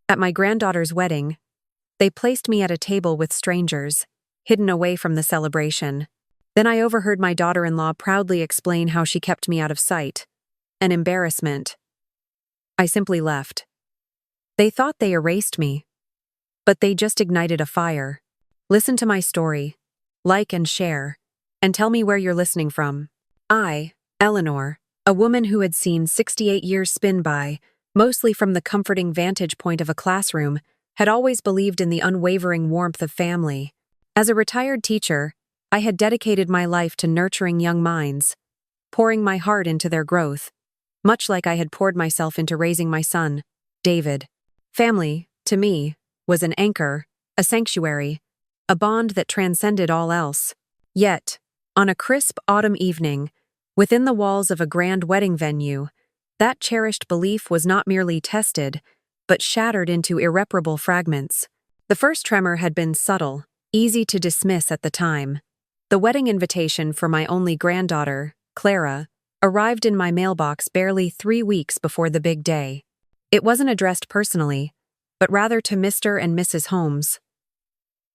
At my granddaughter's wedding, they placed me at a table with strangers, hidden away from the celebration. Then I overheard my daughter-in-law proudly explain how she kept me out of sight. An embarrassment. I simply left. They thought they erased me, but they just ignited a fire. Listen to my story, like and share, and tell me where you're listening from. I, Eleanor, a woman who had seen 68 years spin by, mostly from the comforting vantage point of a classroom, had always believed in the unwavering warmth of family. As a retired teacher, I had dedicated my life to nurturing young minds, pouring my heart into their growth, much like I had poured myself into raising my son, David. Family, to me, was an anchor, a sanctuary, a bond that transcended all else. Yet, on a crisp autumn evening, within the walls of a grand wedding venue, that cherished belief was not merely tested, but shattered into irreparable fragments. The first tremor had been subtle, easy to dismiss at the time. The wedding invitation for my only granddaughter, Clara, arrived in my mailbox barely 3 weeks before the big day. It wasn't addressed personally, but rather to Mr. and Mrs. Holmes.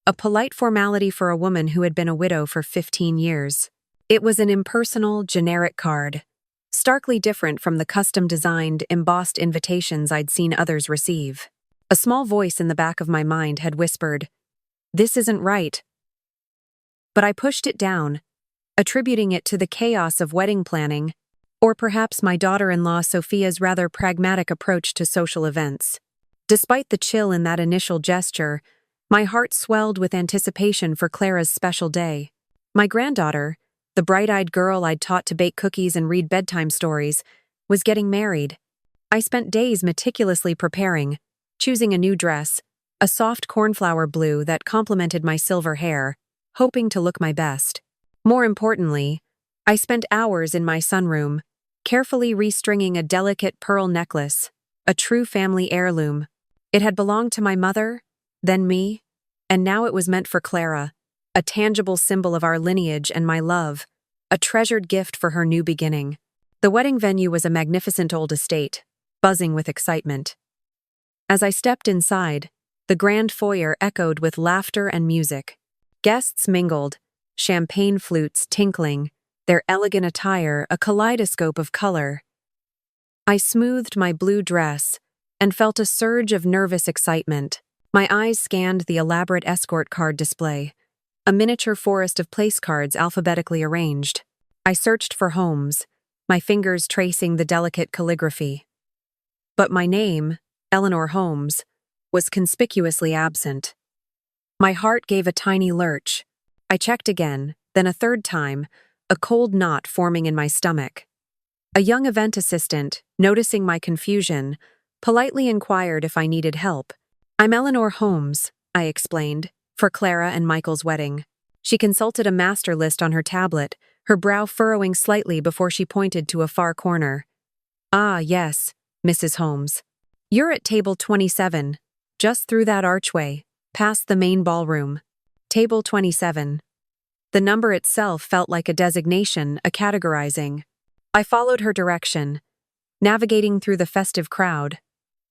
A polite formality for a woman who had been a widow for 15 years. It was an impersonal, generic card, starkly different from the custom-designed, embossed invitations I'd seen others receive. A small voice in the back of my mind had whispered, "This isn't right." But I pushed it down, attributing it to the chaos of wedding planning, or perhaps my daughter-in-law Sophia's rather pragmatic approach to social events. Despite the chill in that initial gesture, my heart swelled with anticipation for Clara's special day. My granddaughter, the bright-eyed girl I'd taught to bake cookies and read bedtime stories, was getting married. I spent days meticulously preparing, choosing a new dress, a soft cornflower blue that complemented my silver hair, hoping to look my best. More importantly, I spent hours in my sunroom, carefully restringing a delicate pearl necklace, a true family heirloom. It had belonged to my mother, then me, and now it was meant for Clara, a tangible symbol of our lineage and my love, a treasured gift for her new beginning. The wedding venue was a magnificent old estate, buzzing with excitement. As I stepped inside, the grand foyer echoed with laughter and music. Guests mingled, champagne flutes tinkling, their elegant attire a kaleidoscope of color. I smoothed my blue dress and felt a surge of nervous excitement. My eyes scanned the elaborate escort card display, a miniature forest of place cards alphabetically arranged. I searched for Holmes, my fingers tracing the delicate calligraphy. But my name, Eleanor Holmes, was conspicuously absent. My heart gave a tiny lurch. I checked again, then a third time, a cold knot forming in my stomach. A young event assistant, noticing my confusion, politely inquired if I needed help. "I'm Eleanor Holmes," I explained, "for Clara and Michael's wedding." She consulted a master list on her tablet, her brow furrowing slightly before she pointed to a far corner. "Ah, yes, Mrs. Holmes. You're at table 27, just through that archway, past the main ballroom. Table 27. The number itself felt like a designation, a categorizing. I followed her direction, navigating through the festive crowd,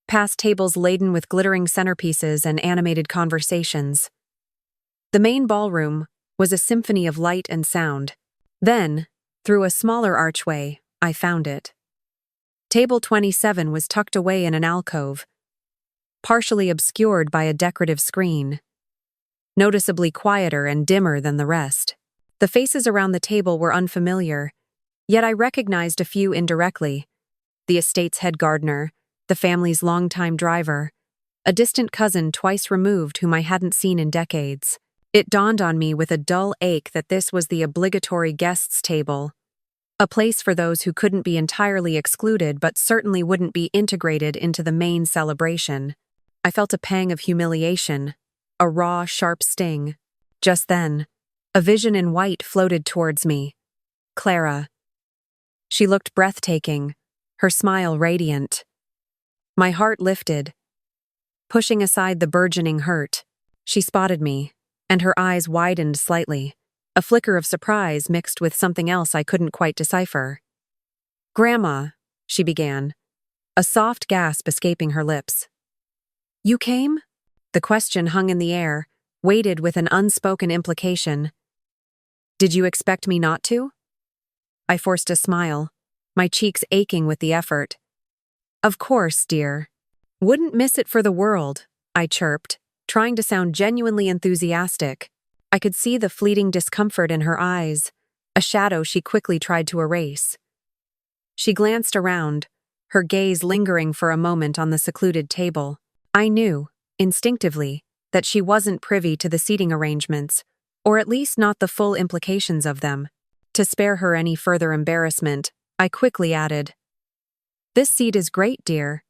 past tables laden with glittering centerpieces and animated conversations. The main ballroom was a symphony of light and sound. Then, through a smaller archway, I found it. Table 27 was tucked away in an alcove, partially obscured by a decorative screen, noticeably quieter and dimmer than the rest. The faces around the table were unfamiliar, yet I recognized a few indirectly. The estate's head gardener, the family's longtime driver, a distant cousin twice removed whom I hadn't seen in decades. It dawned on me with a dull ache that this was the obligatory guests' table, a place for those who couldn't be entirely excluded but certainly wouldn't be integrated into the main celebration. I felt a pang of humiliation, a raw, sharp sting. Just then, a vision in white floated towards me. Clara. She looked breathtaking, her smile radiant. My heart lifted. Pushing aside the burgeoning hurt, she spotted me, and her eyes widened slightly, a flicker of surprise mixed with something else I couldn't quite decipher. "Grandma," she began, a soft gasp escaping her lips. You came? The question hung in the air, weighted with an unspoken implication. Did you expect me not to? I forced a smile, my cheeks aching with the effort. Of course, dear. Wouldn't miss it for the world, I chirped, trying to sound genuinely enthusiastic. I could see the fleeting discomfort in her eyes, a shadow she quickly tried to erase. She glanced around, her gaze lingering for a moment on the secluded table. I knew, instinctively, that she wasn't privy to the seating arrangements, or at least not the full implications of them. To spare her any further embarrassment, I quickly added, "This seat is great, dear.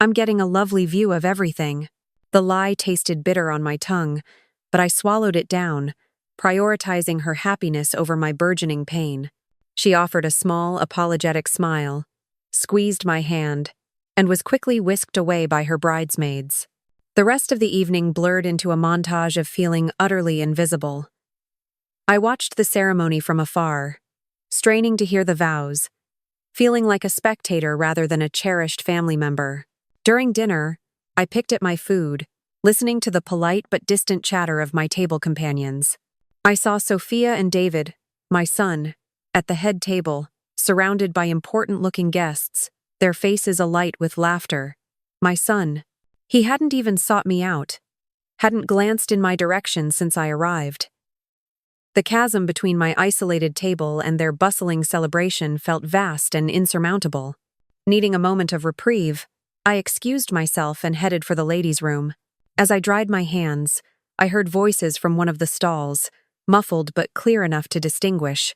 I'm getting a lovely view of everything." The lie tasted bitter on my tongue, but I swallowed it down, prioritizing her happiness over my burgeoning pain. She offered a small, apologetic smile, squeezed my hand, and was quickly whisked away by her bridesmaids. The rest of the evening blurred into a montage of feeling utterly invisible. I watched the ceremony from afar, straining to hear the vows, feeling like a spectator rather than a cherished family member. During dinner, I picked at my food, listening to the polite but distant chatter of my table companions. I saw Sophia and David, my son, at the head table, surrounded by important-looking guests, their faces alight with laughter. My son. He hadn't even sought me out, hadn't glanced in my direction since I arrived. The chasm between my isolated table and their bustling celebration felt vast and insurmountable. Needing a moment of reprieve, I excused myself and headed for the ladies' room. As I dried my hands, I heard voices from one of the stalls, muffled but clear enough to distinguish.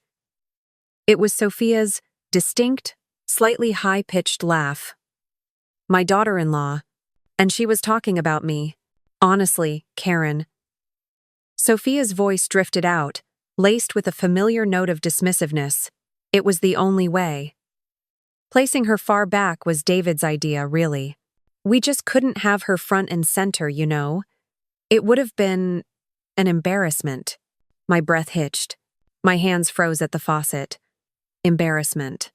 It was Sophia's distinct, slightly high-pitched laugh. My daughter-in-law, and she was talking about me. Honestly, Karen. Sophia's voice drifted out, laced with a familiar note of dismissiveness. It was the only way. Placing her far back was David's idea, really. We just couldn't have her front and center, you know. It would have been an embarrassment. My breath hitched. My hands froze at the faucet. Embarrassment.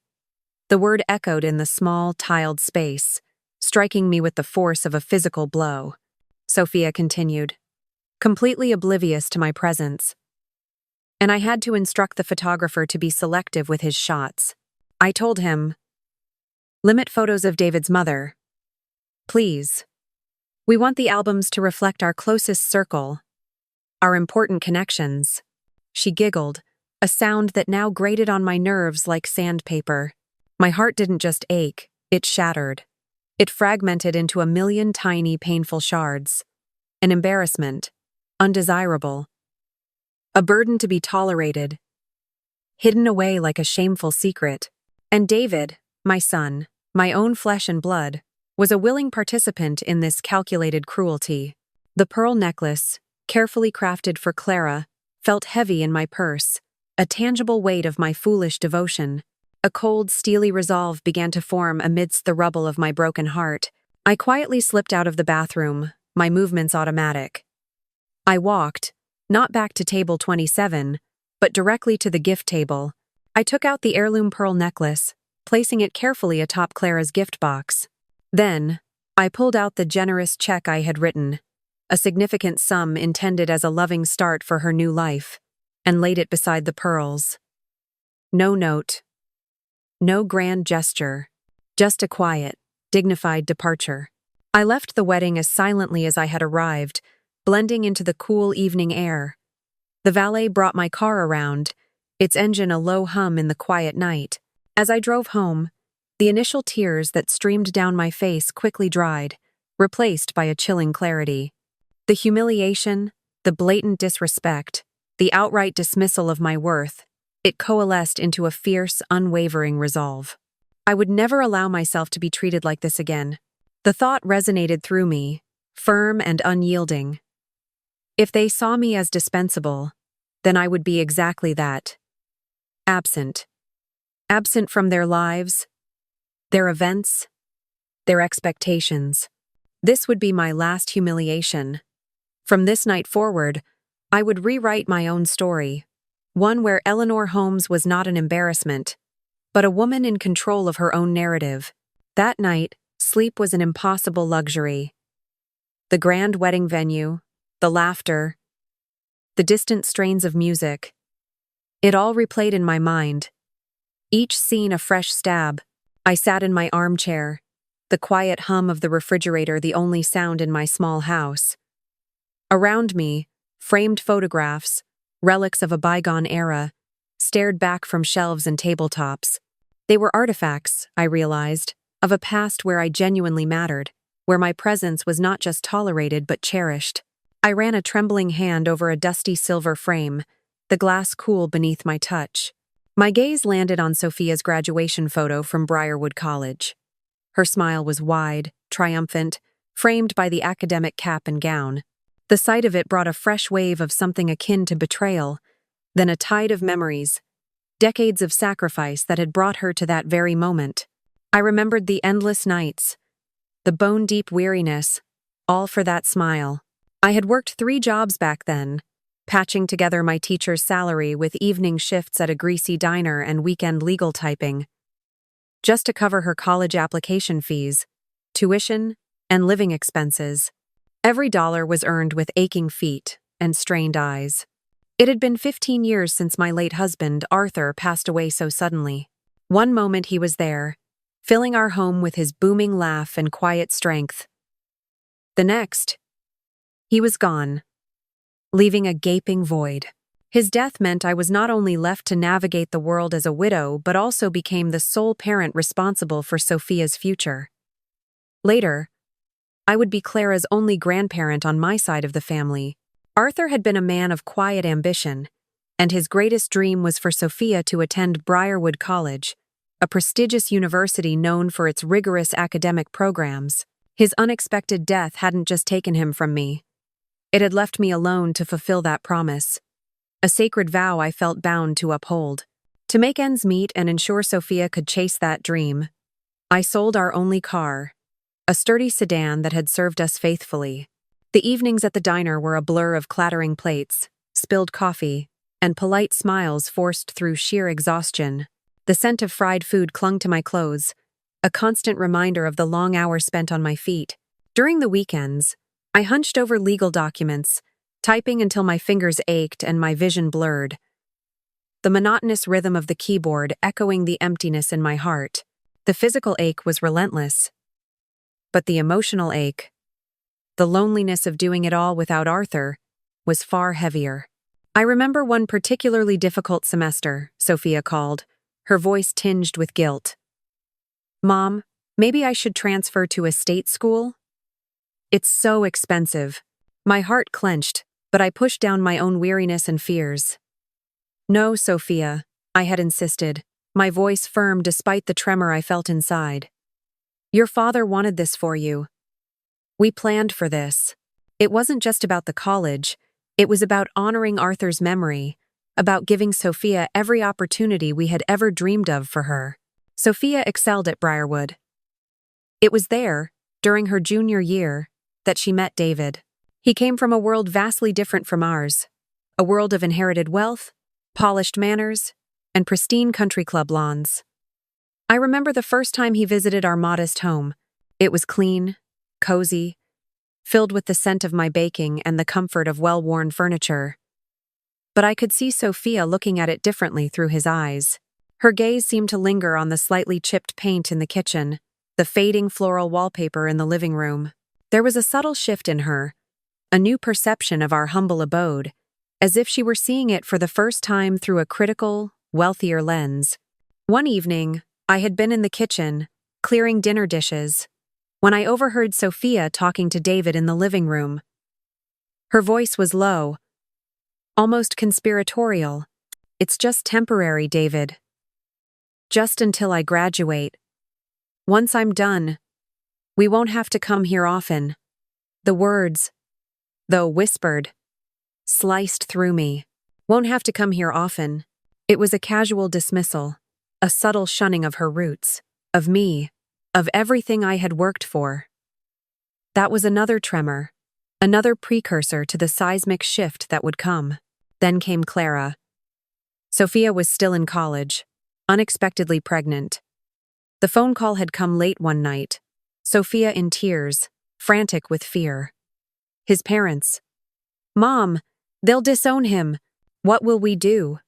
The word echoed in the small, tiled space, striking me with the force of a physical blow. Sophia continued, completely oblivious to my presence. And I had to instruct the photographer to be selective with his shots. I told him, limit photos of David's mother. Please. We want the albums to reflect our closest circle, our important connections. She giggled, a sound that now grated on my nerves like sandpaper. My heart didn't just ache, it shattered. It fragmented into a million tiny, painful shards. An embarrassment. Undesirable. A burden to be tolerated. Hidden away like a shameful secret. And David, my son, my own flesh and blood, was a willing participant in this calculated cruelty. The pearl necklace, carefully crafted for Clara, felt heavy in my purse, a tangible weight of my foolish devotion. A cold, steely resolve began to form amidst the rubble of my broken heart. I quietly slipped out of the bathroom, my movements automatic. I walked, not back to table 27, but directly to the gift table. I took out the heirloom pearl necklace, placing it carefully atop Clara's gift box. Then, I pulled out the generous check I had written, a significant sum intended as a loving start for her new life, and laid it beside the pearls. No note. No grand gesture, just a quiet, dignified departure. I left the wedding as silently as I had arrived, blending into the cool evening air. The valet brought my car around, its engine a low hum in the quiet night. As I drove home, the initial tears that streamed down my face quickly dried, replaced by a chilling clarity. The humiliation, the blatant disrespect, the outright dismissal of my worth, it coalesced into a fierce, unwavering resolve. I would never allow myself to be treated like this again. The thought resonated through me, firm and unyielding. If they saw me as dispensable, then I would be exactly that. Absent. Absent from their lives, their events, their expectations. This would be my last humiliation. From this night forward, I would rewrite my own story. One where Eleanor Holmes was not an embarrassment, but a woman in control of her own narrative. That night, sleep was an impossible luxury. The grand wedding venue, the laughter, the distant strains of music. It all replayed in my mind. Each scene a fresh stab. I sat in my armchair, the quiet hum of the refrigerator the only sound in my small house. Around me, framed photographs, relics of a bygone era, stared back from shelves and tabletops. They were artifacts, I realized, of a past where I genuinely mattered, where my presence was not just tolerated but cherished. I ran a trembling hand over a dusty silver frame, the glass cool beneath my touch. My gaze landed on Sophia's graduation photo from Briarwood College. Her smile was wide, triumphant, framed by the academic cap and gown. The sight of it brought a fresh wave of something akin to betrayal, then a tide of memories, decades of sacrifice that had brought her to that very moment. I remembered the endless nights, the bone-deep weariness, all for that smile. I had worked 3 jobs back then, patching together my teacher's salary with evening shifts at a greasy diner and weekend legal typing, just to cover her college application fees, tuition, and living expenses. Every dollar was earned with aching feet and strained eyes. It had been 15 years since my late husband, Arthur, passed away so suddenly. One moment he was there, filling our home with his booming laugh and quiet strength. The next, he was gone, leaving a gaping void. His death meant I was not only left to navigate the world as a widow, but also became the sole parent responsible for Sophia's future. Later, I would be Clara's only grandparent on my side of the family. Arthur had been a man of quiet ambition, and his greatest dream was for Sophia to attend Briarwood College, a prestigious university known for its rigorous academic programs. His unexpected death hadn't just taken him from me. It had left me alone to fulfill that promise, a sacred vow I felt bound to uphold. To make ends meet and ensure Sophia could chase that dream, I sold our only car, a sturdy sedan that had served us faithfully. The evenings at the diner were a blur of clattering plates, spilled coffee, and polite smiles forced through sheer exhaustion. The scent of fried food clung to my clothes, a constant reminder of the long hours spent on my feet. During the weekends, I hunched over legal documents, typing until my fingers ached and my vision blurred, the monotonous rhythm of the keyboard echoing the emptiness in my heart. The physical ache was relentless, but the emotional ache, the loneliness of doing it all without Arthur, was far heavier. I remember one particularly difficult semester, Sophia called, her voice tinged with guilt. "Mom, maybe I should transfer to a state school? It's so expensive." My heart clenched, but I pushed down my own weariness and fears. "No, Sophia," I had insisted, my voice firm despite the tremor I felt inside. "Your father wanted this for you. We planned for this. It wasn't just about the college, it was about honoring Arthur's memory, about giving Sophia every opportunity we had ever dreamed of for her." Sophia excelled at Briarwood. It was there, during her junior year, that she met David. He came from a world vastly different from ours, a world of inherited wealth, polished manners, and pristine country club lawns. I remember the first time he visited our modest home. It was clean, cozy, filled with the scent of my baking and the comfort of well-worn furniture. But I could see Sophia looking at it differently through his eyes. Her gaze seemed to linger on the slightly chipped paint in the kitchen, the fading floral wallpaper in the living room. There was a subtle shift in her, a new perception of our humble abode, as if she were seeing it for the first time through a critical, wealthier lens. One evening, I had been in the kitchen, clearing dinner dishes, when I overheard Sophia talking to David in the living room. Her voice was low, almost conspiratorial. "It's just temporary, David. Just until I graduate. Once I'm done, we won't have to come here often." The words, though whispered, sliced through me. "Won't have to come here often." It was a casual dismissal, a subtle shunning of her roots, of me, of everything I had worked for. That was another tremor, another precursor to the seismic shift that would come. Then came Clara. Sophia was still in college, unexpectedly pregnant. The phone call had come late one night, Sophia in tears, frantic with fear. His parents. Mom, they'll disown him. What will we do?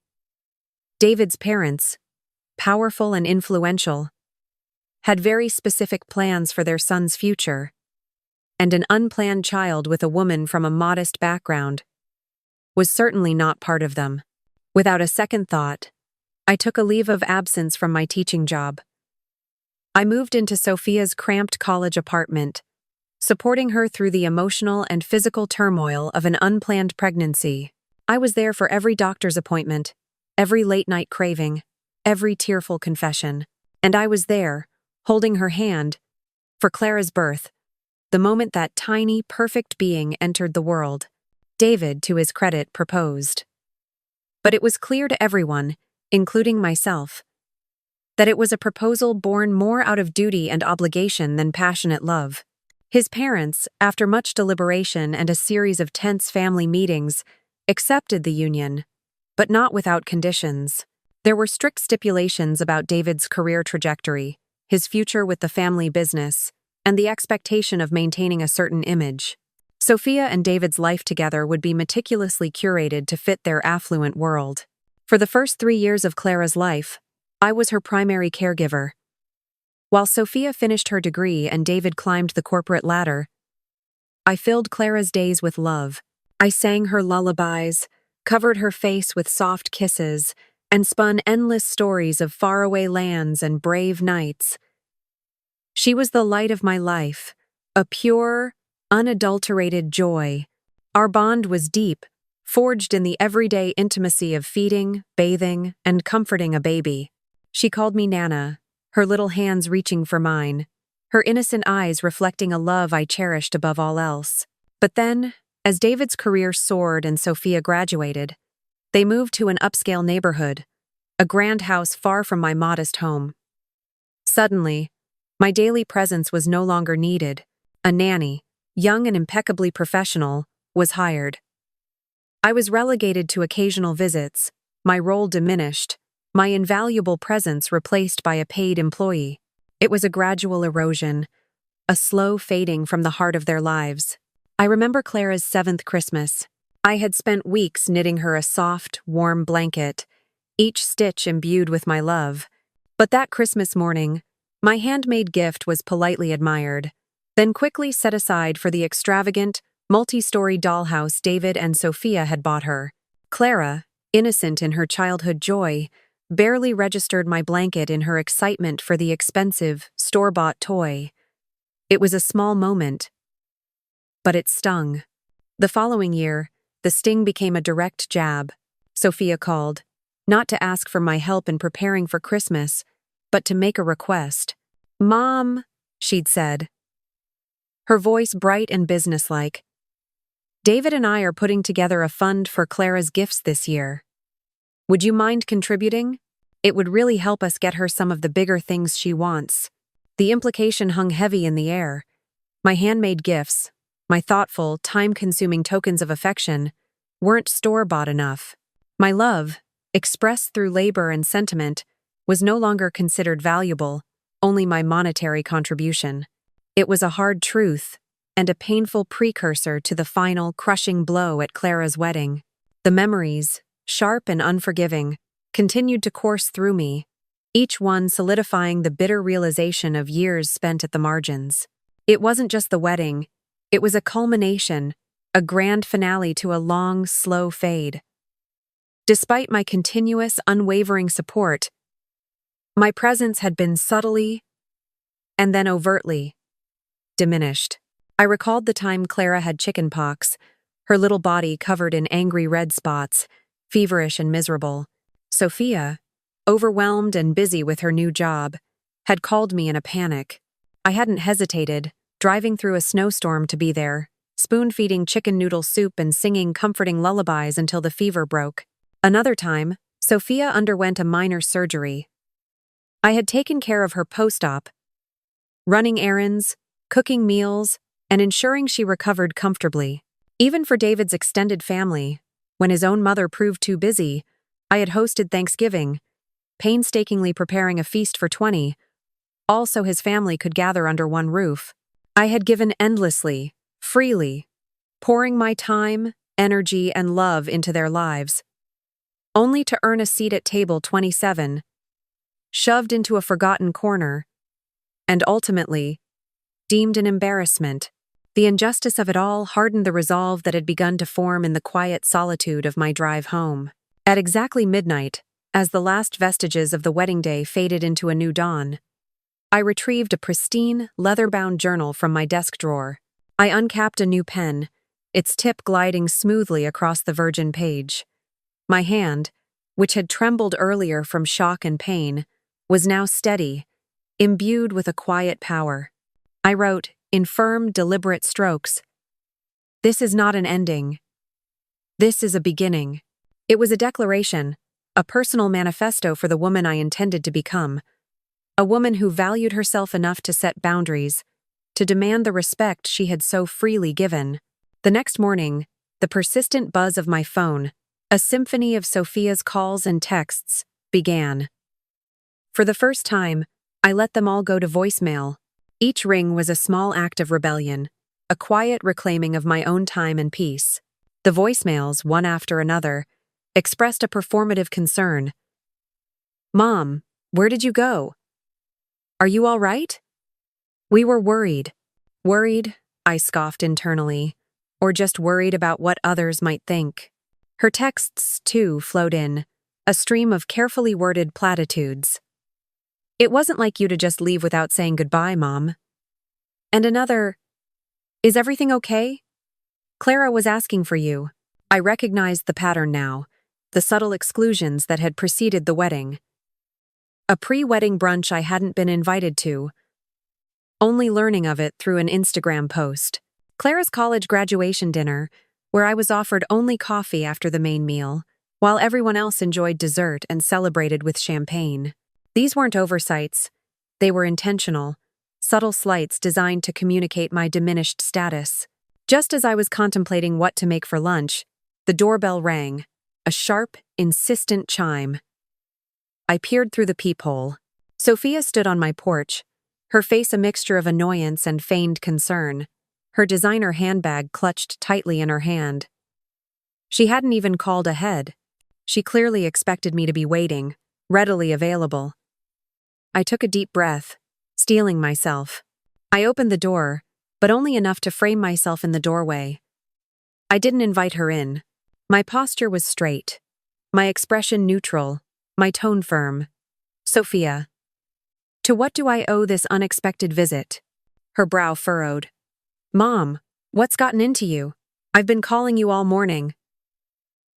David's parents, powerful and influential, had very specific plans for their son's future, and an unplanned child with a woman from a modest background was certainly not part of them. Without a second thought, I took a leave of absence from my teaching job. I moved into Sophia's cramped college apartment, supporting her through the emotional and physical turmoil of an unplanned pregnancy. I was there for every doctor's appointment, every late-night craving, every tearful confession. And I was there, holding her hand, for Clara's birth, the moment that tiny, perfect being entered the world. David, to his credit, proposed. But it was clear to everyone, including myself, that it was a proposal born more out of duty and obligation than passionate love. His parents, after much deliberation and a series of tense family meetings, accepted the union, but not without conditions. There were strict stipulations about David's career trajectory, his future with the family business, and the expectation of maintaining a certain image. Sophia and David's life together would be meticulously curated to fit their affluent world. For the first 3 years of Clara's life, I was her primary caregiver. While Sophia finished her degree and David climbed the corporate ladder, I filled Clara's days with love. I sang her lullabies, covered her face with soft kisses, and spun endless stories of faraway lands and brave knights. She was the light of my life, a pure, unadulterated joy. Our bond was deep, forged in the everyday intimacy of feeding, bathing, and comforting a baby. She called me Nana, her little hands reaching for mine, her innocent eyes reflecting a love I cherished above all else. But then, as David's career soared and Sophia graduated, they moved to an upscale neighborhood, a grand house far from my modest home. Suddenly, my daily presence was no longer needed. A nanny, young and impeccably professional, was hired. I was relegated to occasional visits, my role diminished, my invaluable presence replaced by a paid employee. It was a gradual erosion, a slow fading from the heart of their lives. I remember Clara's 7th Christmas. I had spent weeks knitting her a soft, warm blanket, each stitch imbued with my love. But that Christmas morning, my handmade gift was politely admired, then quickly set aside for the extravagant, multi-story dollhouse David and Sophia had bought her. Clara, innocent in her childhood joy, barely registered my blanket in her excitement for the expensive, store-bought toy. It was a small moment, but it stung. The following year, the sting became a direct jab. Sophia called, not to ask for my help in preparing for Christmas, but to make a request. "Mom," she'd said, her voice bright and businesslike, "David and I are putting together a fund for Clara's gifts this year. Would you mind contributing? It would really help us get her some of the bigger things she wants." The implication hung heavy in the air. My handmade gifts, my thoughtful, time-consuming tokens of affection, weren't store-bought enough. My love, expressed through labor and sentiment, was no longer considered valuable, only my monetary contribution. It was a hard truth, and a painful precursor to the final, crushing blow at Clara's wedding. The memories, sharp and unforgiving, continued to course through me, each one solidifying the bitter realization of years spent at the margins. It wasn't just the wedding, it was a culmination, a grand finale to a long, slow fade. Despite my continuous, unwavering support, my presence had been subtly, and then overtly, diminished. I recalled the time Clara had chickenpox, her little body covered in angry red spots, feverish and miserable. Sophia, overwhelmed and busy with her new job, had called me in a panic. I hadn't hesitated, driving through a snowstorm to be there, spoon-feeding chicken noodle soup and singing comforting lullabies until the fever broke. Another time, Sophia underwent a minor surgery. I had taken care of her post-op, running errands, cooking meals, and ensuring she recovered comfortably. Even for David's extended family, when his own mother proved too busy, I had hosted Thanksgiving, painstakingly preparing a feast for 20, all so his family could gather under one roof. I had given endlessly, freely, pouring my time, energy, and love into their lives, only to earn a seat at table 27, shoved into a forgotten corner, and ultimately, deemed an embarrassment. The injustice of it all hardened the resolve that had begun to form in the quiet solitude of my drive home. At exactly midnight, as the last vestiges of the wedding day faded into a new dawn, I retrieved a pristine, leather-bound journal from my desk drawer. I uncapped a new pen, its tip gliding smoothly across the virgin page. My hand, which had trembled earlier from shock and pain, was now steady, imbued with a quiet power. I wrote, in firm, deliberate strokes, "This is not an ending. This is a beginning." It was a declaration, a personal manifesto for the woman I intended to become, a woman who valued herself enough to set boundaries, to demand the respect she had so freely given. The next morning, the persistent buzz of my phone, a symphony of Sophia's calls and texts, began. For the first time, I let them all go to voicemail. Each ring was a small act of rebellion, a quiet reclaiming of my own time and peace. The voicemails, one after another, expressed a performative concern. "Mom, where did you go? Are you all right?" We were worried. Worried, I scoffed internally, or just worried about what others might think. Her texts, too, flowed in, a stream of carefully worded platitudes. "It wasn't like you to just leave without saying goodbye, Mom." And another, "Is everything okay? Clara was asking for you." I recognized the pattern now, the subtle exclusions that had preceded the wedding. A pre-wedding brunch I hadn't been invited to, only learning of it through an Instagram post. Clara's college graduation dinner, where I was offered only coffee after the main meal, while everyone else enjoyed dessert and celebrated with champagne. These weren't oversights. They were intentional, subtle slights designed to communicate my diminished status. Just as I was contemplating what to make for lunch, the doorbell rang, a sharp, insistent chime. I peered through the peephole. Sophia stood on my porch, her face a mixture of annoyance and feigned concern, her designer handbag clutched tightly in her hand. She hadn't even called ahead. She clearly expected me to be waiting, readily available. I took a deep breath, steeling myself. I opened the door, but only enough to frame myself in the doorway. I didn't invite her in. My posture was straight, my expression neutral, my tone firm. "Sophia, to what do I owe this unexpected visit?" Her brow furrowed. "Mom, what's gotten into you? I've been calling you all morning."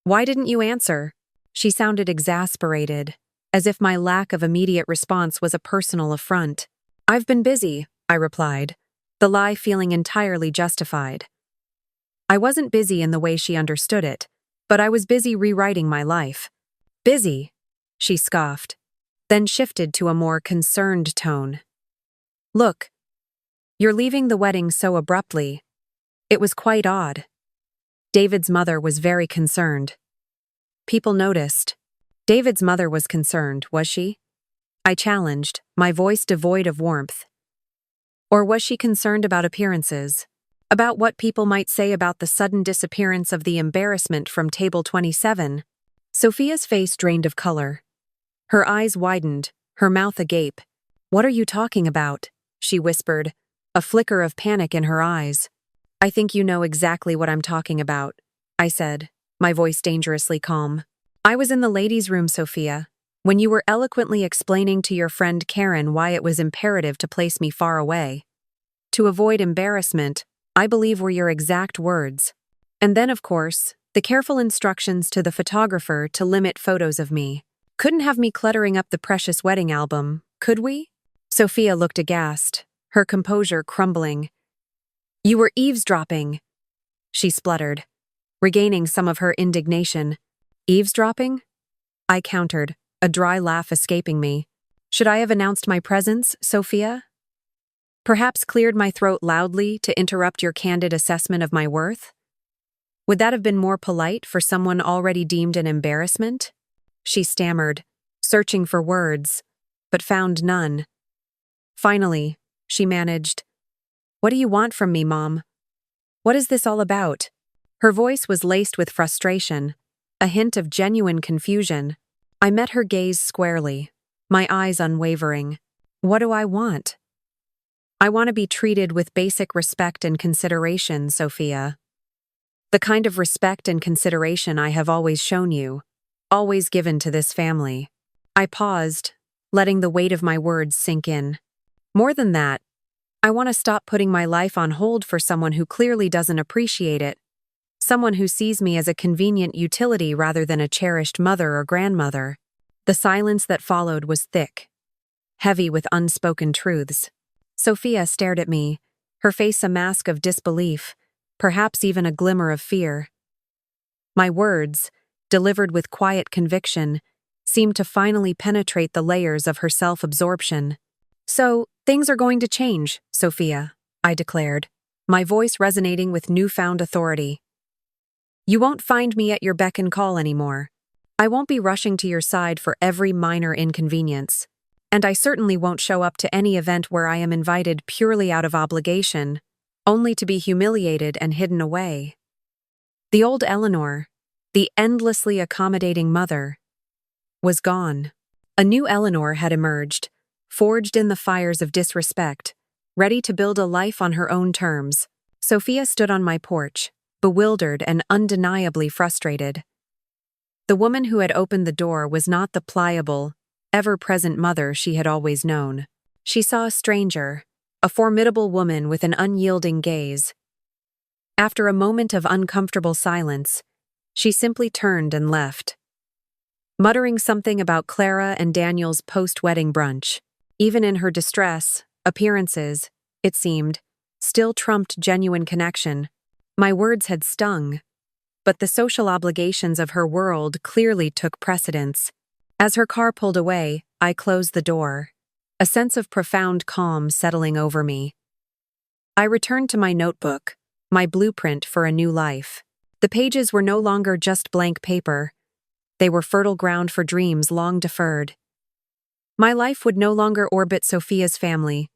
"Why didn't you answer?" She sounded exasperated, as if my lack of immediate response was a personal affront. "I've been busy," I replied, the lie feeling entirely justified. I wasn't busy in the way she understood it, but I was busy rewriting my life. "Busy?" she scoffed, then shifted to a more concerned tone. "Look, you're leaving the wedding so abruptly. It was quite odd." David's mother was very concerned. People noticed. David's mother was concerned, was she? I challenged, my voice devoid of warmth. Or was she concerned about appearances? About what people might say about the sudden disappearance of the embarrassment from table 27? Sophia's face drained of color. Her eyes widened, her mouth agape. "What are you talking about?" she whispered, a flicker of panic in her eyes. "I think you know exactly what I'm talking about," I said, my voice dangerously calm. "I was in the ladies' room, Sophia, when you were eloquently explaining to your friend Karen why it was imperative to place me far away. To avoid embarrassment, I believe were your exact words. And then, of course, the careful instructions to the photographer to limit photos of me. Couldn't have me cluttering up the precious wedding album, could we?" Sophia looked aghast, her composure crumbling. "You were eavesdropping," she spluttered, regaining some of her indignation. "Eavesdropping?" I countered, a dry laugh escaping me. Should I have announced my presence, Sophia? Perhaps cleared my throat loudly to interrupt your candid assessment of my worth? Would that have been more polite for someone already deemed an embarrassment? She stammered, searching for words, but found none. Finally, she managed, "What do you want from me, Mom? What is this all about?" Her voice was laced with frustration, a hint of genuine confusion. I met her gaze squarely, my eyes unwavering. What do I want? I want to be treated with basic respect and consideration, Sophia. The kind of respect and consideration I have always shown you, always given to this family. I paused, letting the weight of my words sink in. More than that, I want to stop putting my life on hold for someone who clearly doesn't appreciate it, someone who sees me as a convenient utility rather than a cherished mother or grandmother. The silence that followed was thick, heavy with unspoken truths. Sophia stared at me, her face a mask of disbelief, perhaps even a glimmer of fear. My words, delivered with quiet conviction, seemed to finally penetrate the layers of her self-absorption. So, things are going to change, Sophia, I declared, my voice resonating with newfound authority. You won't find me at your beck and call anymore. I won't be rushing to your side for every minor inconvenience. And I certainly won't show up to any event where I am invited purely out of obligation, only to be humiliated and hidden away. The old Eleanor, the endlessly accommodating mother, was gone. A new Eleanor had emerged, forged in the fires of disrespect, ready to build a life on her own terms. Sophia stood on my porch, bewildered and undeniably frustrated. The woman who had opened the door was not the pliable, ever-present mother she had always known. She saw a stranger, a formidable woman with an unyielding gaze. After a moment of uncomfortable silence, she simply turned and left, muttering something about Clara and Daniel's post-wedding brunch. Even in her distress, appearances, it seemed, still trumped genuine connection. My words had stung, but the social obligations of her world clearly took precedence. As her car pulled away, I closed the door, a sense of profound calm settling over me. I returned to my notebook, my blueprint for a new life. The pages were no longer just blank paper. They were fertile ground for dreams long deferred. My life would no longer orbit Sophia's family,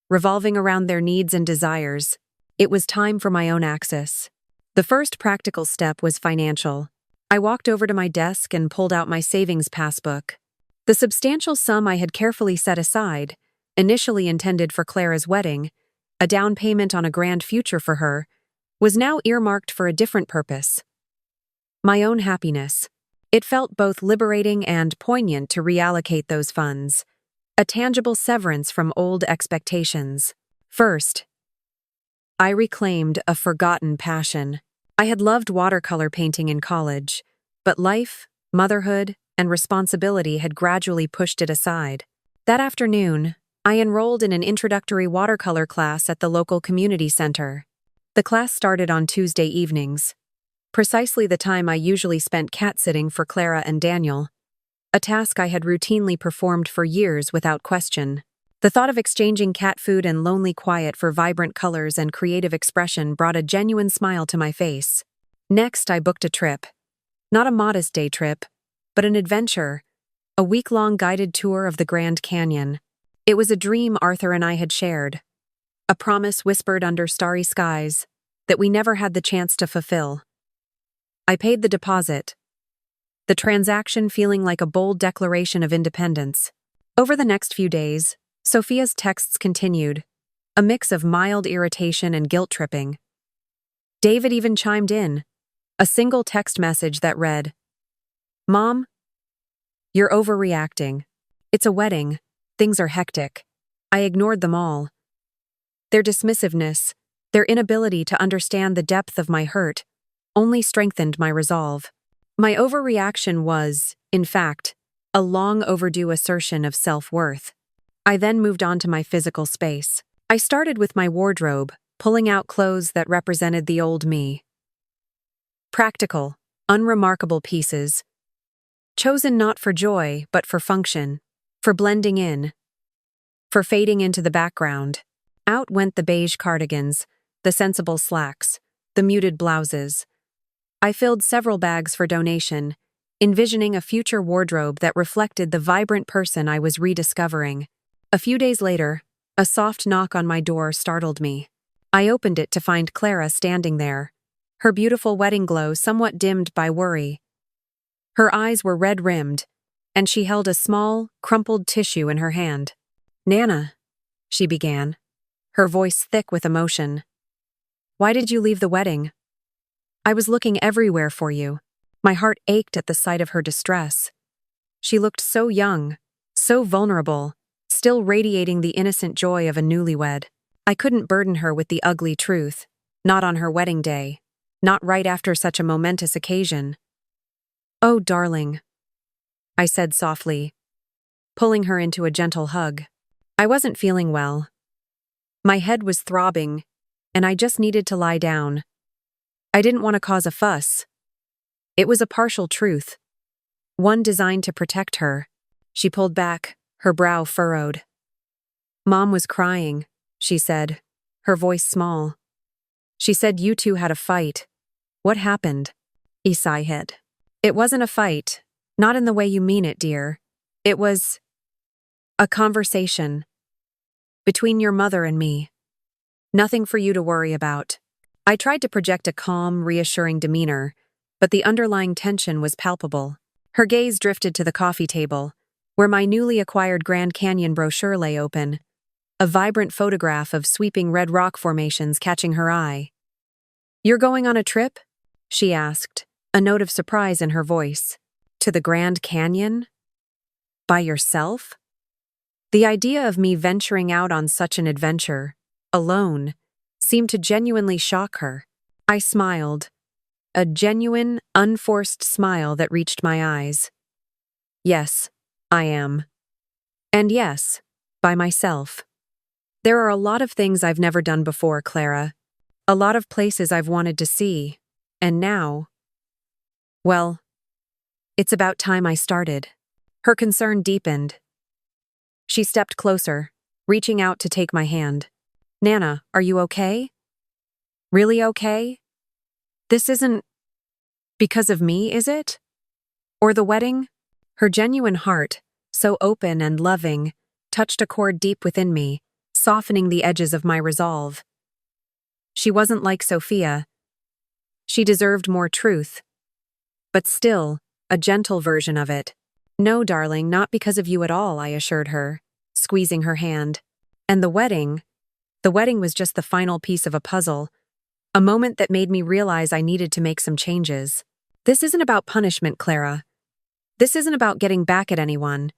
revolving around their needs and desires. It was time for my own axis. The first practical step was financial. I walked over to my desk and pulled out my savings passbook. The substantial sum I had carefully set aside, initially intended for Clara's wedding, a down payment on a grand future for her, was now earmarked for a different purpose. My own happiness. It felt both liberating and poignant to reallocate those funds, a tangible severance from old expectations. First, I reclaimed a forgotten passion. I had loved watercolor painting in college, but life, motherhood, and responsibility had gradually pushed it aside. That afternoon, I enrolled in an introductory watercolor class at the local community center. The class started on Tuesday evenings, precisely the time I usually spent cat-sitting for Clara and Daniel, a task I had routinely performed for years without question. The thought of exchanging cat food and lonely quiet for vibrant colors and creative expression brought a genuine smile to my face. Next, I booked a trip. Not a modest day trip, but an adventure, a week-long guided tour of the Grand Canyon. It was a dream Arthur and I had shared, a promise whispered under starry skies that we never had the chance to fulfill. I paid the deposit, the transaction feeling like a bold declaration of independence. Over the next few days, Sophia's texts continued, a mix of mild irritation and guilt-tripping. David even chimed in, a single text message that read, "Mom, you're overreacting. It's a wedding. Things are hectic." I ignored them all. Their dismissiveness, their inability to understand the depth of my hurt, only strengthened my resolve. My overreaction was, in fact, a long overdue assertion of self-worth. I then moved on to my physical space. I started with my wardrobe, pulling out clothes that represented the old me. Practical, unremarkable pieces, chosen not for joy, but for function, for blending in, for fading into the background. Out went the beige cardigans, the sensible slacks, the muted blouses. I filled several bags for donation, envisioning a future wardrobe that reflected the vibrant person I was rediscovering. A few days later, a soft knock on my door startled me. I opened it to find Clara standing there, her beautiful wedding glow somewhat dimmed by worry. Her eyes were red-rimmed, and she held a small, crumpled tissue in her hand. "Nana," she began, her voice thick with emotion. "Why did you leave the wedding? I was looking everywhere for you." My heart ached at the sight of her distress. She looked so young, so vulnerable, still radiating the innocent joy of a newlywed. I couldn't burden her with the ugly truth, not on her wedding day, not right after such a momentous occasion. "Oh, darling," I said softly, pulling her into a gentle hug. I wasn't feeling well. My head was throbbing, and I just needed to lie down. I didn't want to cause a fuss. It was a partial truth, one designed to protect her. She pulled back, her brow furrowed. "Mom was crying," she said, her voice small. "She said you two had a fight. What happened?" Isai hid. "It wasn't a fight, not in the way you mean it, dear. It was a conversation between your mother and me. Nothing for you to worry about." I tried to project a calm, reassuring demeanor, but the underlying tension was palpable. Her gaze drifted to the coffee table, where my newly acquired Grand Canyon brochure lay open, a vibrant photograph of sweeping red rock formations catching her eye. "You're going on a trip?" she asked, a note of surprise in her voice. "To the Grand Canyon? By yourself?" The idea of me venturing out on such an adventure, alone, seemed to genuinely shock her. I smiled, a genuine, unforced smile that reached my eyes. "Yes, I am. And yes, by myself. There are a lot of things I've never done before, Clara. A lot of places I've wanted to see. And now, well, it's about time I started." Her concern deepened. She stepped closer, reaching out to take my hand. "Nana, are you okay? Really okay? This isn't because of me, is it? Or the wedding?" Her genuine heart, so open and loving, touched a chord deep within me, softening the edges of my resolve. She wasn't like Sophia. She deserved more truth. But still, a gentle version of it. "No, darling, not because of you at all," I assured her, squeezing her hand. And the wedding was just the final piece of a puzzle, a moment that made me realize I needed to make some changes. This isn't about punishment, Clara. This isn't about getting back at anyone.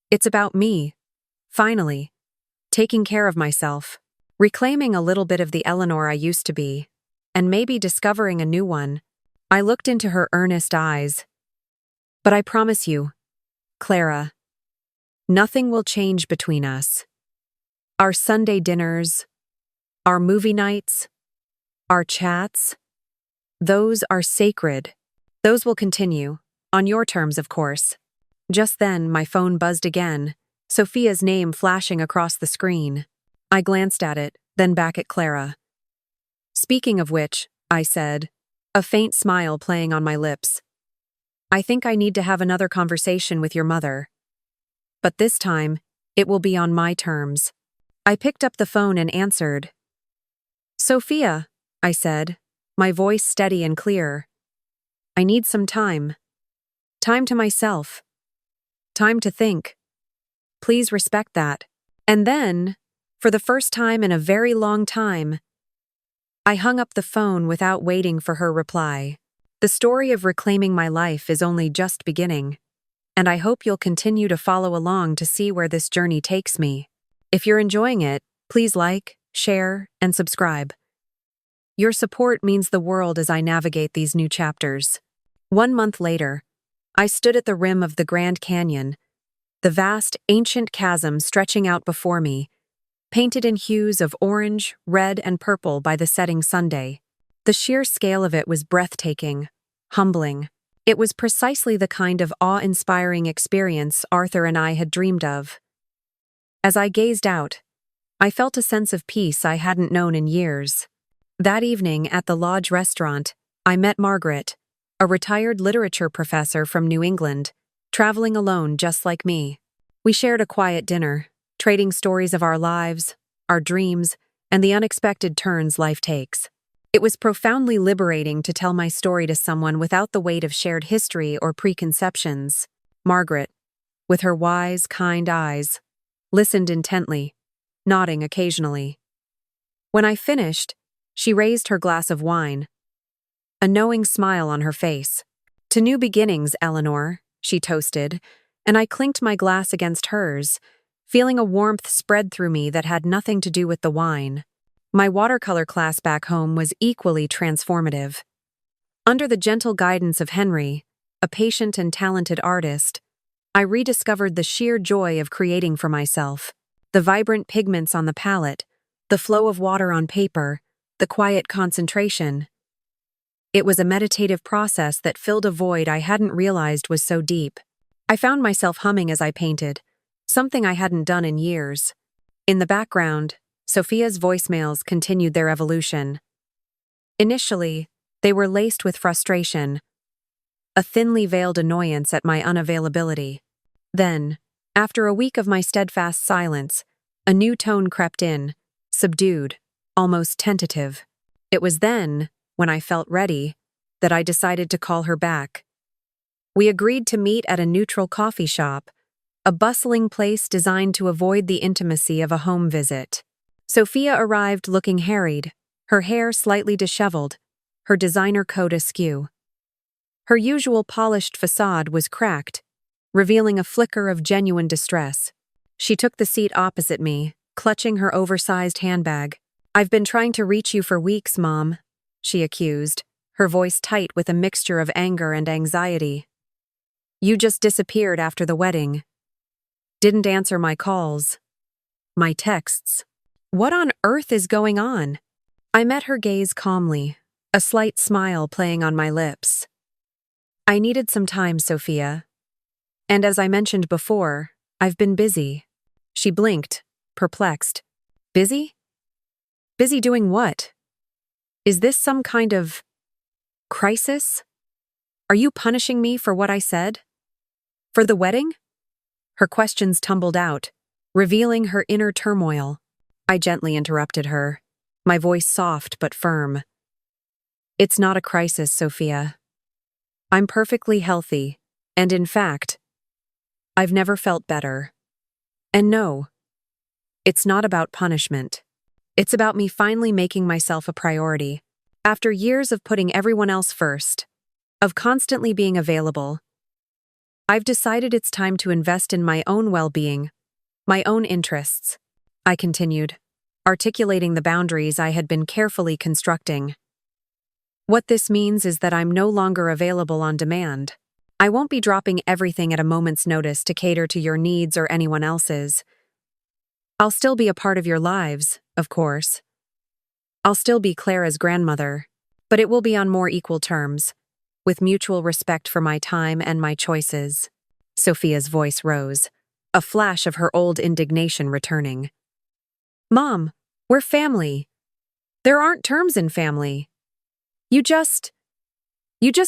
It's about me, finally, taking care of myself, reclaiming a little bit of the Eleanor I used to be, and maybe discovering a new one. I looked into her earnest eyes. "But I promise you, Clara, nothing will change between us. Our Sunday dinners, our movie nights, our chats, those are sacred. Those will continue, on your terms, of course." Just then, my phone buzzed again, Sophia's name flashing across the screen. I glanced at it, then back at Clara. "Speaking of which," I said, a faint smile playing on my lips, "I think I need to have another conversation with your mother. But this time, it will be on my terms." I picked up the phone and answered. "Sophia," I said, my voice steady and clear. "I need some time. Time to myself. Time to think. Please respect that." And then, for the first time in a very long time, I hung up the phone without waiting for her reply. The story of reclaiming my life is only just beginning, and I hope you'll continue to follow along to see where this journey takes me. If you're enjoying it, please like, share, and subscribe. Your support means the world as I navigate these new chapters. 1 month later, I stood at the rim of the Grand Canyon, the vast, ancient chasm stretching out before me, painted in hues of orange, red, and purple by the setting Sunday. The sheer scale of it was breathtaking, humbling. It was precisely the kind of awe-inspiring experience Arthur and I had dreamed of. As I gazed out, I felt a sense of peace I hadn't known in years. That evening at the Lodge restaurant, I met Margaret, a retired literature professor from New England, traveling alone just like me. We shared a quiet dinner, trading stories of our lives, our dreams, and the unexpected turns life takes. It was profoundly liberating to tell my story to someone without the weight of shared history or preconceptions. Margaret, with her wise, kind eyes, listened intently, nodding occasionally. When I finished, she raised her glass of wine, a knowing smile on her face. "To new beginnings, Eleanor," she toasted, and I clinked my glass against hers, feeling a warmth spread through me that had nothing to do with the wine. My watercolor class back home was equally transformative. Under the gentle guidance of Henry, a patient and talented artist, I rediscovered the sheer joy of creating for myself. The vibrant pigments on the palette, the flow of water on paper, the quiet concentration. It was a meditative process that filled a void I hadn't realized was so deep. I found myself humming as I painted, something I hadn't done in years. In the background, Sophia's voicemails continued their evolution. Initially, they were laced with frustration, a thinly veiled annoyance at my unavailability. Then, after a week of my steadfast silence, a new tone crept in, subdued, almost tentative. It was then, when I felt ready, that I decided to call her back. We agreed to meet at a neutral coffee shop, a bustling place designed to avoid the intimacy of a home visit. Sophia arrived looking harried, her hair slightly disheveled, her designer coat askew. Her usual polished facade was cracked, revealing a flicker of genuine distress. She took the seat opposite me, clutching her oversized handbag. "I've been trying to reach you for weeks, Mom," she accused, her voice tight with a mixture of anger and anxiety. "You just disappeared after the wedding. Didn't answer my calls. My texts. What on earth is going on?" I met her gaze calmly, a slight smile playing on my lips. "I needed some time, Sophia. And as I mentioned before, I've been busy." She blinked, perplexed. "Busy? Busy doing what? Is this some kind of crisis? Are you punishing me for what I said? For the wedding?" Her questions tumbled out, revealing her inner turmoil. I gently interrupted her, my voice soft but firm. "It's not a crisis, Sophia. I'm perfectly healthy, and in fact, I've never felt better. And no, it's not about punishment. It's about me finally making myself a priority. After years of putting everyone else first, of constantly being available, I've decided it's time to invest in my own well-being, my own interests," I continued, articulating the boundaries I had been carefully constructing. "What this means is that I'm no longer available on demand. I won't be dropping everything at a moment's notice to cater to your needs or anyone else's. I'll still be a part of your lives, of course. I'll still be Clara's grandmother, but it will be on more equal terms, with mutual respect for my time and my choices." Sophia's voice rose, a flash of her old indignation returning. "Mom, we're family. There aren't terms in family. You just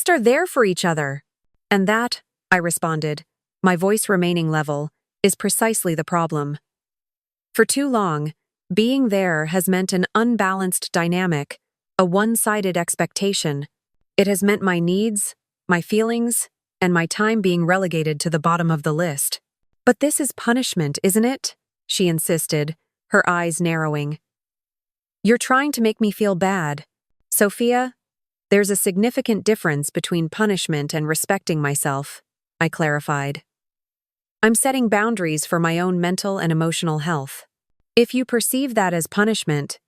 are there for each other." "And that," I responded, my voice remaining level, "is precisely the problem. For too long, being there has meant an unbalanced dynamic, a one-sided expectation. It has meant my needs, my feelings, and my time being relegated to the bottom of the list." "But this is punishment, isn't it?" she insisted, her eyes narrowing. "You're trying to make me feel bad. Sophia, there's a significant difference between punishment and respecting myself," I clarified. "I'm setting boundaries for my own mental and emotional health. If you perceive that as punishment,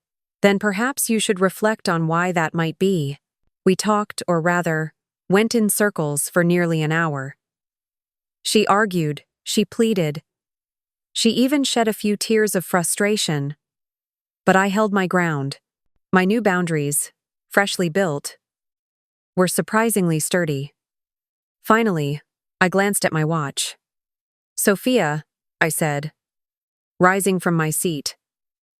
then perhaps you should reflect on why that might be." We talked, or rather, went in circles for nearly an hour. She argued, she pleaded. She even shed a few tears of frustration. But I held my ground. My new boundaries, freshly built, were surprisingly sturdy. Finally, I glanced at my watch. "Sophia," I said, rising from my seat,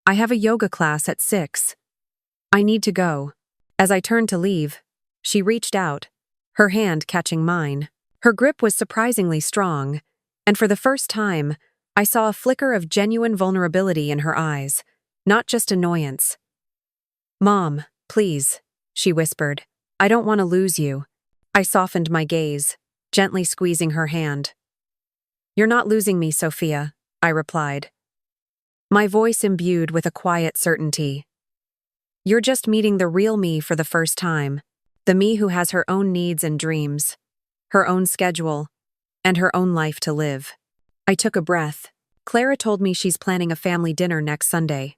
"I have a yoga class at 6. I need to go." As I turned to leave, she reached out, her hand catching mine. Her grip was surprisingly strong, and for the first time, I saw a flicker of genuine vulnerability in her eyes, not just annoyance. "Mom, please," she whispered. I don't want to lose you. I softened my gaze, gently squeezing her hand. You're not losing me, Sophia, I replied, my voice imbued with a quiet certainty. You're just meeting the real me for the first time, the me who has her own needs and dreams, her own schedule, and her own life to live. I took a breath. Clara told me she's planning a family dinner next Sunday.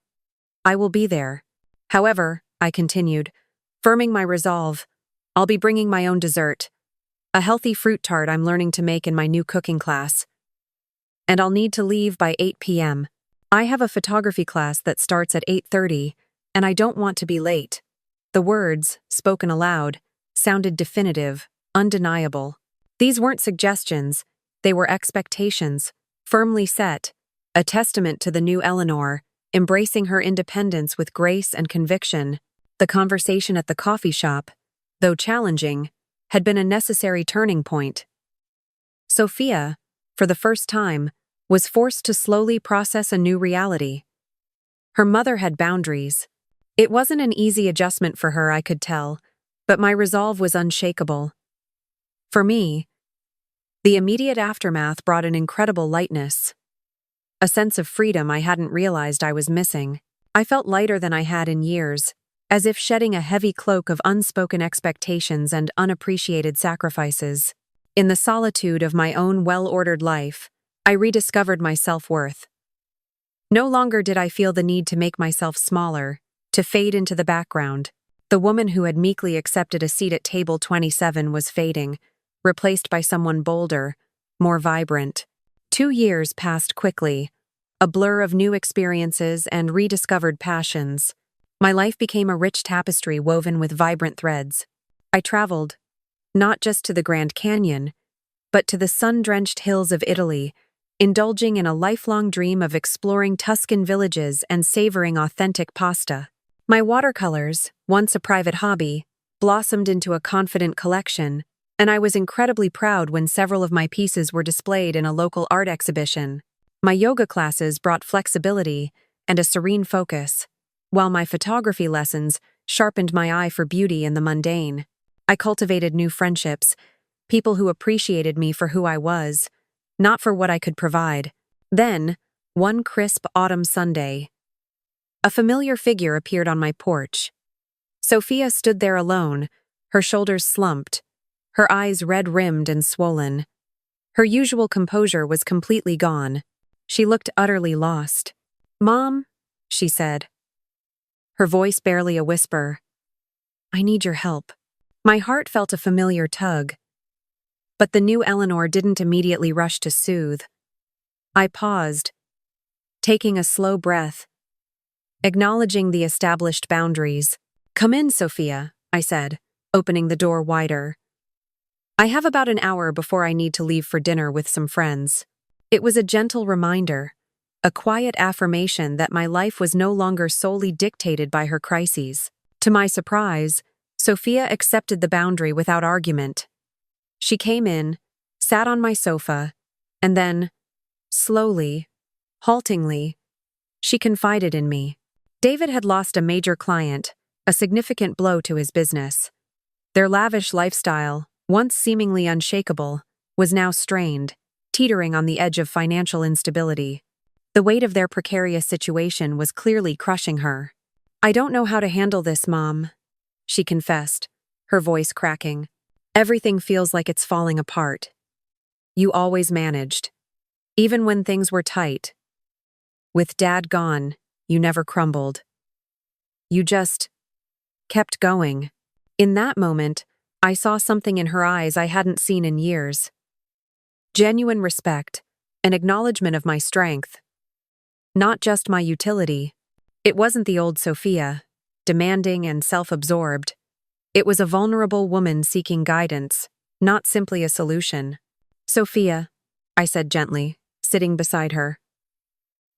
I will be there. However, I continued, firming my resolve, I'll be bringing my own dessert, a healthy fruit tart I'm learning to make in my new cooking class. And I'll need to leave by 8 p.m. I have a photography class that starts at 8:30, and I don't want to be late. The words, spoken aloud, sounded definitive, undeniable. These weren't suggestions, they were expectations, firmly set, a testament to the new Eleanor, embracing her independence with grace and conviction. The conversation at the coffee shop, though challenging, had been a necessary turning point. Sophia, for the first time, was forced to slowly process a new reality. Her mother had boundaries. It wasn't an easy adjustment for her, I could tell, but my resolve was unshakable. For me, the immediate aftermath brought an incredible lightness. A sense of freedom I hadn't realized I was missing. I felt lighter than I had in years, as if shedding a heavy cloak of unspoken expectations and unappreciated sacrifices. In the solitude of my own well-ordered life, I rediscovered my self-worth. No longer did I feel the need to make myself smaller, to fade into the background. The woman who had meekly accepted a seat at table 27 was fading, replaced by someone bolder, more vibrant. 2 years passed quickly, a blur of new experiences and rediscovered passions. My life became a rich tapestry woven with vibrant threads. I traveled, not just to the Grand Canyon, but to the sun-drenched hills of Italy, indulging in a lifelong dream of exploring Tuscan villages and savoring authentic pasta. My watercolors, once a private hobby, blossomed into a confident collection, and I was incredibly proud when several of my pieces were displayed in a local art exhibition. My yoga classes brought flexibility and a serene focus, while my photography lessons sharpened my eye for beauty in the mundane. I cultivated new friendships, people who appreciated me for who I was, not for what I could provide. Then, one crisp autumn Sunday, a familiar figure appeared on my porch. Sophia stood there alone, her shoulders slumped, her eyes red-rimmed and swollen. Her usual composure was completely gone. She looked utterly lost. "Mom," she said, her voice barely a whisper, "I need your help." My heart felt a familiar tug, but the new Eleanor didn't immediately rush to soothe. I paused, taking a slow breath, acknowledging the established boundaries. "Come in, Sophia," I said, opening the door wider. "I have about an hour before I need to leave for dinner with some friends." It was a gentle reminder, a quiet affirmation that my life was no longer solely dictated by her crises. To my surprise, Sophia accepted the boundary without argument. She came in, sat on my sofa, and then, slowly, haltingly, she confided in me. David had lost a major client, a significant blow to his business. Their lavish lifestyle, once seemingly unshakable, was now strained, teetering on the edge of financial instability. The weight of their precarious situation was clearly crushing her. "I don't know how to handle this, Mom," she confessed, her voice cracking. "Everything feels like it's falling apart. You always managed, even when things were tight. With Dad gone, you never crumbled. You just kept going." In that moment, I saw something in her eyes I hadn't seen in years. Genuine respect, an acknowledgement of my strength. Not just my utility. It wasn't the old Sophia, demanding and self-absorbed. It was a vulnerable woman seeking guidance, not simply a solution. "Sophia," I said gently, sitting beside her,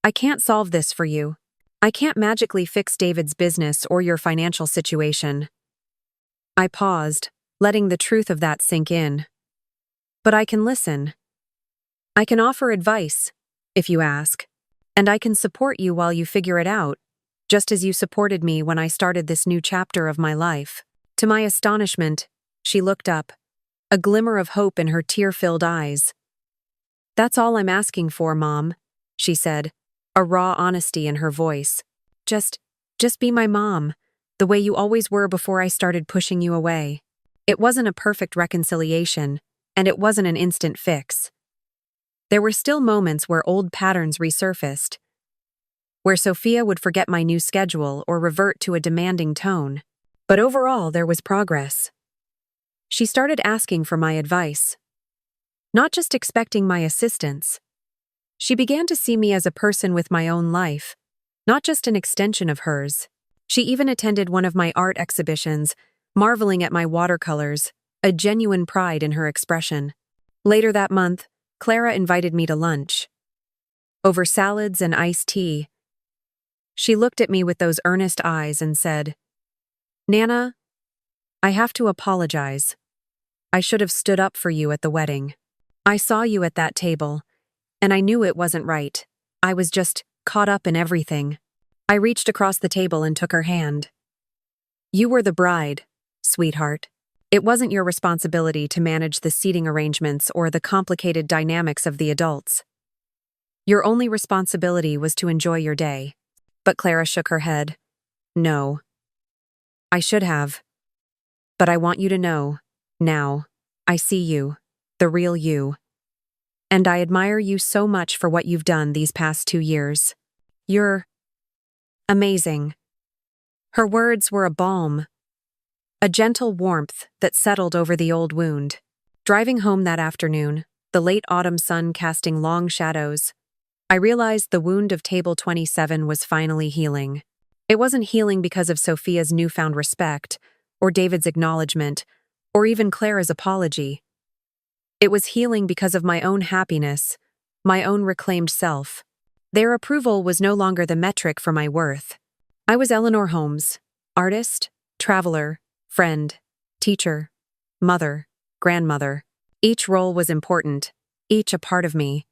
"I can't solve this for you. I can't magically fix David's business or your financial situation." I paused, letting the truth of that sink in. "But I can listen. I can offer advice, if you ask, and I can support you while you figure it out, just as you supported me when I started this new chapter of my life." To my astonishment, she looked up, a glimmer of hope in her tear-filled eyes. "That's all I'm asking for, Mom," she said, a raw honesty in her voice. Just be my mom, the way you always were before I started pushing you away." It wasn't a perfect reconciliation, and it wasn't an instant fix. There were still moments where old patterns resurfaced, where Sophia would forget my new schedule or revert to a demanding tone. But overall, there was progress. She started asking for my advice, not just expecting my assistance. She began to see me as a person with my own life, not just an extension of hers. She even attended one of my art exhibitions, marveling at my watercolors, a genuine pride in her expression. Later that month, Clara invited me to lunch. Over salads and iced tea, she looked at me with those earnest eyes and said, "Nana, I have to apologize. I should have stood up for you at the wedding. I saw you at that table, and I knew it wasn't right. I was just caught up in everything." I reached across the table and took her hand. "You were the bride, sweetheart. It wasn't your responsibility to manage the seating arrangements or the complicated dynamics of the adults. Your only responsibility was to enjoy your day." But Clara shook her head. "No. I should have. But I want you to know, now, I see you, the real you. And I admire you so much for what you've done these past 2 years. You're amazing." Her words were a balm, a gentle warmth that settled over the old wound. Driving home that afternoon, the late autumn sun casting long shadows, I realized the wound of table 27 was finally healing. It wasn't healing because of Sophia's newfound respect, or David's acknowledgement, or even Clara's apology. It was healing because of my own happiness, my own reclaimed self. Their approval was no longer the metric for my worth. I was Eleanor Holmes, artist, traveler, friend, teacher, mother, grandmother. Each role was important, each a part of me.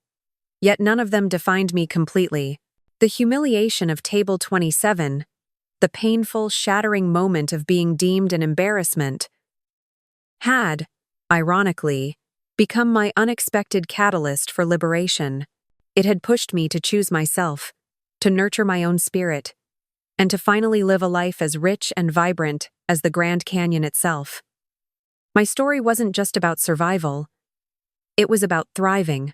Yet none of them defined me completely. The humiliation of table 27, the painful, shattering moment of being deemed an embarrassment, had, ironically, become my unexpected catalyst for liberation. It had pushed me to choose myself, to nurture my own spirit, and to finally live a life as rich and vibrant as the Grand Canyon itself. My story wasn't just about survival. It was about thriving.